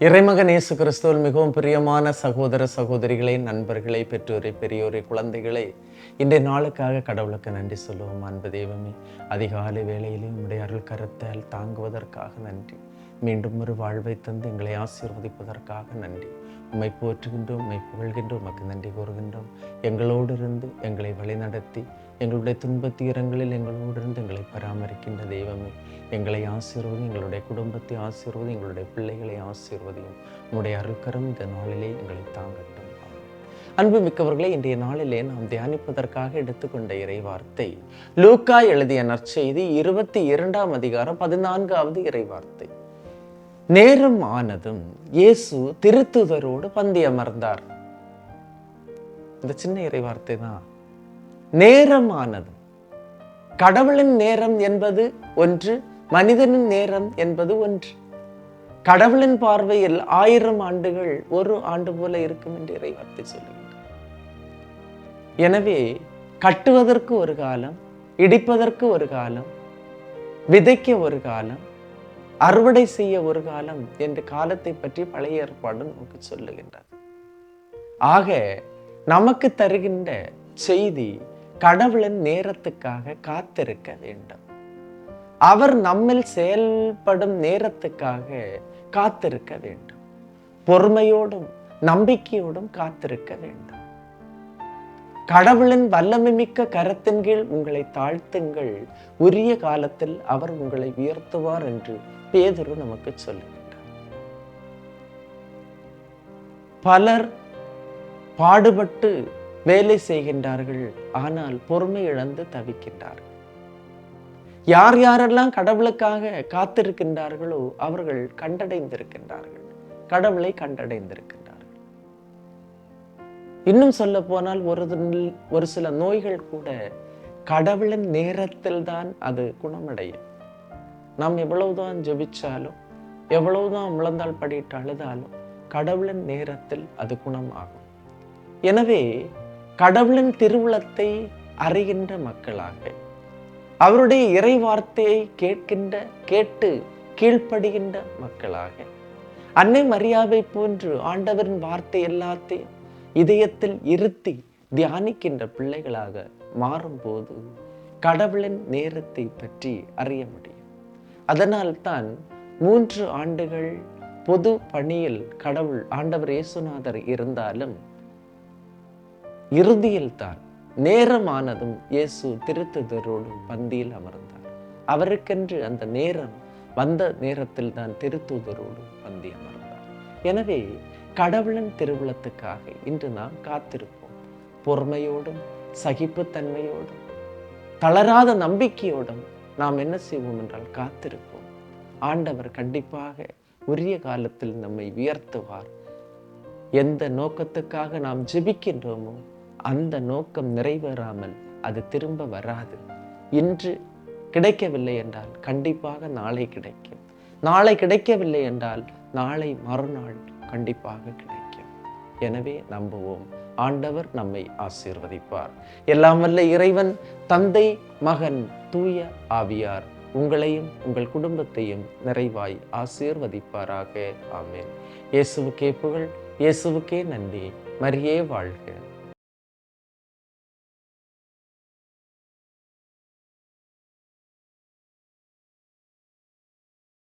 இறைமகன் இயேசு கிறிஸ்துவில் மிகவும் பிரியமான சகோதர சகோதரிகளே, நண்பர்களே, பெற்றோரை, பெரியோரை, குழந்தைகளே, இன்றைய நாளுக்காக கடவுளுக்கு நன்றி சொல்லுவோம். அன்பு தெய்வமே, அதிகாலை வேளையிலே உம்முடைய அருள் கரத்தால் தாங்குவதற்காக நன்றி. மீண்டும் ஒரு வாழ்வை தந்து எங்களை ஆசீர்வதிப்பதற்காக நன்றி. உம்மை போற்றுகின்றோம், உம்மை புகழ்கின்றோம், உமக்கு நன்றி கூறுகின்றோம். எங்களோடு இருந்து எங்களை வழிநடத்தி எங்களுடைய துன்பத்தீரங்களில் எங்களோடு இருந்து எங்களை பராமரிக்கின்ற தெய்வமே, எங்களை ஆசீர்வதி, எங்களுடைய குடும்பத்தை ஆசீர்வதி, எங்களுடைய பிள்ளைகளை ஆசீர்வதியும். உங்களுடைய அருள்கரம் இந்த நாளிலே எங்களை தாங்கட்டும். அன்பு மிக்கவர்களே, இன்றைய நாளிலே நாம் தியானிப்பதற்காக எடுத்துக்கொண்ட இறை வார்த்தை லூக்கா எழுதிய நற்செய்தி 22ஆம் அதிகாரம் 14வது இறை வார்த்தை. நேரம் ஆனதும் இயேசு திருத்துதரோடு பந்தியமர்ந்தார். இந்த சின்ன இறை வார்த்தை தான். நேரம் ஆனதும். கடவுளின் நேரம் என்பது ஒன்று, மனிதனின் நேரம் என்பது ஒன்று. கடவுளின் பார்வையில் 1000 ஆண்டுகள் ஒரு ஆண்டு போல இருக்கும் என்று இறை வார்த்தை சொல்லுகின்றார். எனவே கட்டுவதற்கு ஒரு காலம், இடிப்பதற்கு ஒரு காலம், விதைக்க ஒரு காலம், அறுவடை செய்ய ஒரு காலம் என்ற காலத்தை பற்றி பழைய ஏற்பாடு நமக்கு சொல்லுகின்றது. ஆக நமக்கு தருகின்ற செய்தி, கடவுளின் நேரத்துக்காக காத்திருக்க வேண்டும். அவர் நம்மில் செயல்படும் நேரத்துக்காக காத்திருக்க வேண்டும். பொறுமையோடும் நம்பிக்கையோடும் காத்திருக்க வேண்டும். கடவுளின் வல்லமை மிக்க கரத்தின் கீழ் உங்களை தாழ்த்துங்கள், உரிய காலத்தில் அவர் உங்களை உயர்த்துவார் என்று பேதுரு நமக்கு சொல்லுகின்றார். பலர் பாடுபட்டு வேலை செய்கின்றார்கள், ஆனால் பொறுமை இழந்து தவிக்கின்றார்கள். யார் யாரெல்லாம் கடவுளுக்காக காத்திருக்கின்றார்களோ அவர்கள் கண்டடைந்திருக்கின்றார்கள், கடவுளை கண்டடைந்திருக்கின்றார்கள். இன்னும் சொல்ல போனால் ஒரு சில நோய்கள் கூட கடவுளின் நேரத்தில் தான் அது குணமடையும். நாம் எவ்வளவுதான் ஜெபிச்சாலும், எவ்வளவுதான் முழந்தால் படிட்டு அழுதாலும் கடவுளின் நேரத்தில் அது குணமாகும். எனவே கடவுளின் திருவுளத்தை அறிகின்ற மக்களாக, அவருடைய இறை வார்த்தையை கேட்டு கீழ்ப்படுகின்ற மக்களாக, அன்னை மரியாவை போன்று ஆண்டவரின் வார்த்தை எல்லாத்தையும் இதயத்தில் இருத்தி தியானிக்கின்ற பிள்ளைகளாக மாறும்போது கடவுளின் நேரத்தை பற்றி அறிய முடியும். அதனால்தான் 3 ஆண்டுகள் பொது பணியில் கடவுள் ஆண்டவர் இயேசுநாதர் இருந்தாலும் இறுதியில் தான் நேரமானதும் இயேசு திருத்துதரோடு பந்தியில் அமர்ந்தார். அவருக்கென்று அந்த நேரம் வந்த நேரத்தில் தான் திருத்துதரோடு பந்தி அமர்ந்தார். எனவே கடவுளின் திருவுளத்துக்காக இன்று நாம் காத்திருப்போம். பொறுமையோடும் சகிப்புத்தன்மையோடும் தளராத நம்பிக்கையோடும் நாம் என்ன செய்வோம் என்றால் காத்திருப்போம். ஆண்டவர் கண்டிப்பாக உரிய காலத்தில் நம்மை உயர்த்துவார். எந்த நோக்கத்துக்காக நாம் ஜெபிக்கின்றோமோ அந்த நோக்கம் நிறைவேறாமல் அது திரும்ப வராது. இன்று கிடைக்கவில்லை என்றால் கண்டிப்பாக நாளை கிடைக்கும். நாளை கிடைக்கவில்லை என்றால் நாளை மறுநாள் கண்டிப்பாக கிடைக்கும். எனவே நம்புவோம், ஆண்டவர் நம்மை ஆசீர்வதிப்பார். எல்லாம் வல்ல இறைவன் தந்தை, மகன், தூய ஆவியார் உங்களையும் உங்கள் குடும்பத்தையும் நிறைவாய் ஆசீர்வதிப்பாராக. ஆமென். இயேசுவுக்கே புகழ், இயேசுவுக்கே நன்றி. மரியே வாழ்க.